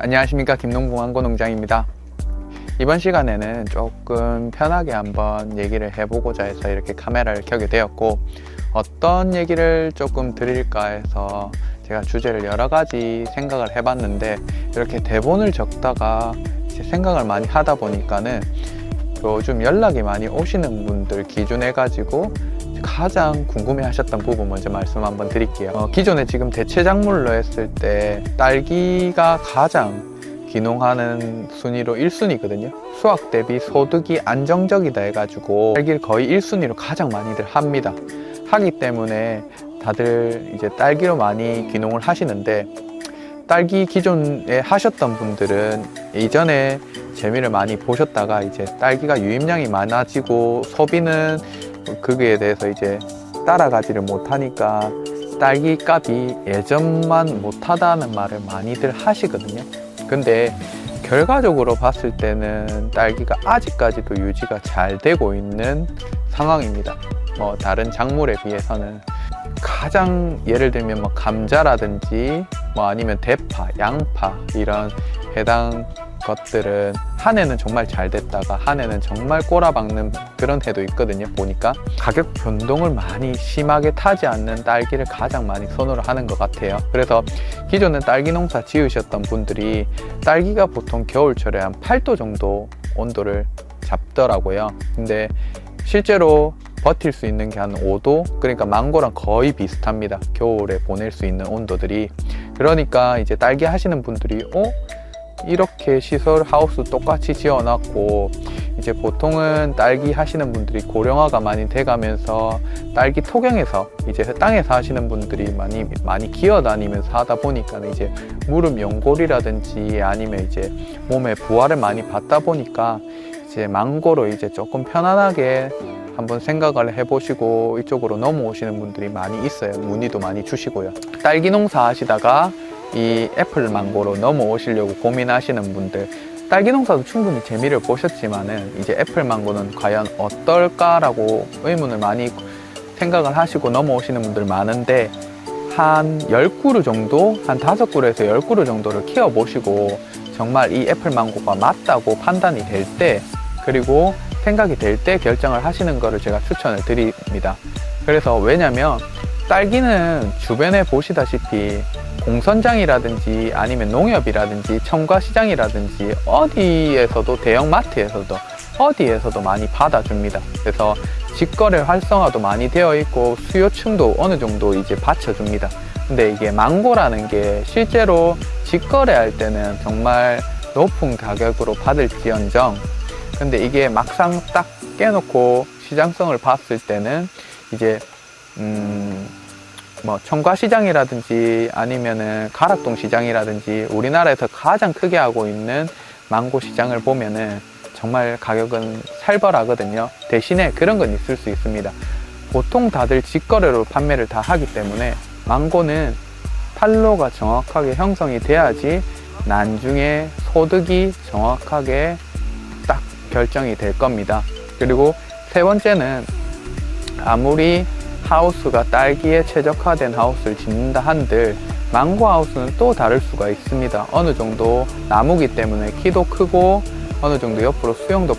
안녕하십니까, 김농부 망고농장입니다. 이번 시간에는 조금 편하게 한번 얘기를 해보고자 해서 이렇게 카메라를 켜게 되었고, 어떤 얘기를 조금 드릴까 해서 제가 주제를 여러 가지 생각을 해봤는데, 이렇게 대본을 적다가 생각을 많이 하다 보니까는 요즘 연락이 많이 오시는 분들 기준해 가지고 가장 궁금해 하셨던 부분 먼저 말씀 한번 드릴게요. 기존에 지금 대체작물로 했을 때 딸기가 가장 귀농하는 순위로 1순위거든요. 수확 대비 소득이 안정적이다 해가지고 딸기를 거의 1순위로 가장 많이들 합니다. 하기 때문에 다들 이제 딸기로 많이 귀농을 하시는데, 딸기 기존에 하셨던 분들은 이전에 재미를 많이 보셨다가 이제 딸기가 유입량이 많아지고 소비는 거기에 대해서 이제 따라가지를 못하니까 딸기 값이 예전만 못하다는 말을 많이들 하시거든요. 근데 결과적으로 봤을 때는 딸기가 아직까지도 유지가 잘 되고 있는 상황입니다. 다른 작물에 비해서는 가장 예를 들면 감자라든지 아니면 대파, 양파 이런 해당 것들은 한 해는 정말 잘 됐다가 한 해는 정말 꼬라박는 그런 해도 있거든요. 보니까 가격 변동을 많이 심하게 타지 않는 딸기를 가장 많이 선호를 하는 것 같아요. 그래서 기존에 딸기 농사 지으셨던 분들이 딸기가 보통 겨울철에 한 8도 정도 온도를 잡더라고요. 근데 실제로 버틸 수 있는 게 한 5도? 그러니까 망고랑 거의 비슷합니다. 겨울에 보낼 수 있는 온도들이. 그러니까 이제 딸기 하시는 분들이 이렇게 시설 하우스 똑같이 지어놨고, 이제 보통은 딸기 하시는 분들이 고령화가 많이 돼가면서 딸기 토경에서 이제 땅에서 하시는 분들이 많이 기어다니면서 하다 보니까 이제 무릎 연골이라든지 아니면 이제 몸에 부하를 많이 받다 보니까 이제 망고로 이제 조금 편안하게 한번 생각을 해보시고 이쪽으로 넘어오시는 분들이 많이 있어요. 문의도 많이 주시고요. 딸기 농사 하시다가 이 애플 망고로 넘어오시려고 고민하시는 분들, 딸기 농사도 충분히 재미를 보셨지만은 이제 애플 망고는 과연 어떨까라고 의문을 많이 생각을 하시고 넘어오시는 분들 많은데, 한 10그루 정도, 한 5그루에서 10그루 정도를 키워보시고 정말 이 애플 망고가 맞다고 판단이 될 때, 그리고 생각이 될 때 결정을 하시는 거를 제가 추천을 드립니다. 그래서 왜냐면 딸기는 주변에 보시다시피 공선장이라든지 아니면 농협이라든지 첨가시장이라든지 어디에서도, 대형마트에서도 어디에서도 많이 받아줍니다. 그래서 직거래 활성화도 많이 되어 있고 수요층도 어느 정도 이제 받쳐줍니다. 근데 이게 망고라는 게 실제로 직거래할 때는 정말 높은 가격으로 받을지언정, 근데 이게 막상 딱 깨놓고 시장성을 봤을 때는 이제 청과시장이라든지 아니면은 가락동 시장이라든지 우리나라에서 가장 크게 하고 있는 망고 시장을 보면은 정말 가격은 살벌하거든요. 대신에 그런 건 있을 수 있습니다. 보통 다들 직거래로 판매를 다 하기 때문에 망고는 판로가 정확하게 형성이 돼야지 나중에 소득이 정확하게 딱 결정이 될 겁니다. 그리고 세 번째는 아무리 하우스가 딸기에 최적화된 하우스를 짓는다 한들 망고 하우스는 또 다를 수가 있습니다. 어느 정도 나무기 때문에 키도 크고 어느 정도 옆으로 수영도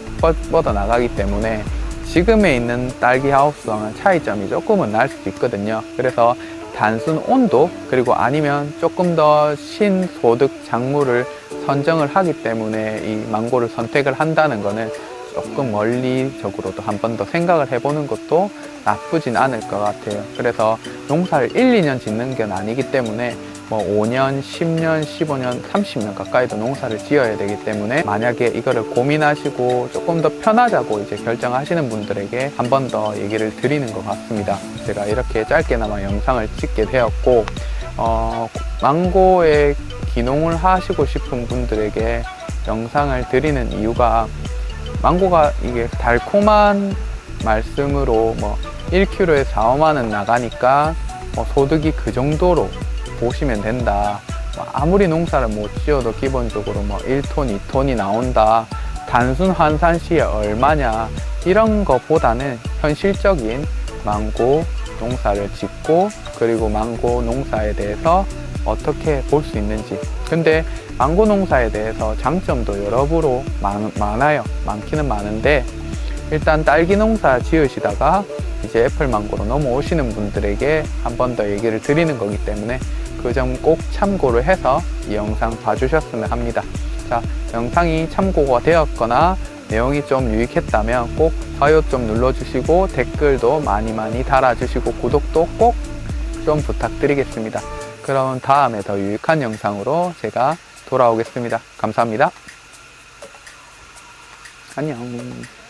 뻗어 나가기 때문에 지금에 있는 딸기 하우스와는 차이점이 조금은 날 수도 있거든요. 그래서 단순 온도, 그리고 아니면 조금 더 신소득 작물을 선정을 하기 때문에 이 망고를 선택을 한다는 거는 조금 원리적으로도 한 번 더 생각을 해보는 것도 나쁘진 않을 것 같아요. 그래서 농사를 1, 2년 짓는 건 아니기 때문에 5년, 10년, 15년, 30년 가까이도 농사를 지어야 되기 때문에 만약에 이거를 고민하시고 조금 더 편하자고 이제 결정하시는 분들에게 한 번 더 얘기를 드리는 것 같습니다. 제가 이렇게 짧게나마 영상을 찍게 되었고, 망고에 귀농을 하시고 싶은 분들에게 영상을 드리는 이유가, 망고가 이게 달콤한 말씀으로 1kg에 4, 5만원 나가니까 소득이 그 정도로 보시면 된다. 아무리 농사를 못 지어도 기본적으로 1톤, 2톤이 나온다. 단순 환산 시에 얼마냐, 이런 것보다는 현실적인 망고 농사를 짓고, 그리고 망고 농사에 대해서 어떻게 볼 수 있는지. 근데 망고 농사에 대해서 장점도 여러모로 많아요. 많기는 많은데 일단 딸기 농사 지으시다가 이제 애플 망고로 넘어오시는 분들에게 한 번 더 얘기를 드리는 거기 때문에 그 점 꼭 참고를 해서 이 영상 봐주셨으면 합니다. 자, 영상이 참고가 되었거나 내용이 좀 유익했다면 꼭 좋아요 좀 눌러주시고 댓글도 많이 달아주시고 구독도 꼭 좀 부탁드리겠습니다. 그럼 다음에 더 유익한 영상으로 제가 돌아오겠습니다. 감사합니다. 안녕.